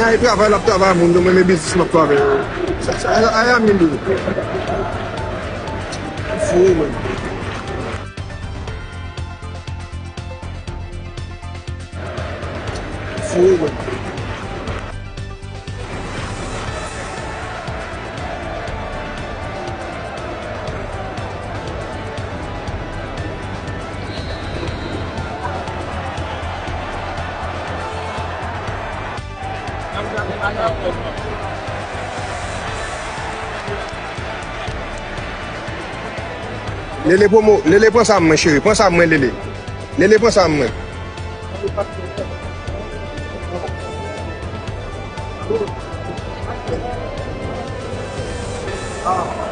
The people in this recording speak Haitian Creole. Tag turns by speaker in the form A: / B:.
A: Il travaille, il travaille, mon domaine de business, il travaille. I am in the fool, man. Fool, man. Lele promo, Lele prends ça, mon chéri, prends ça, moi, Lele. Lele prends ça, moi. Ah.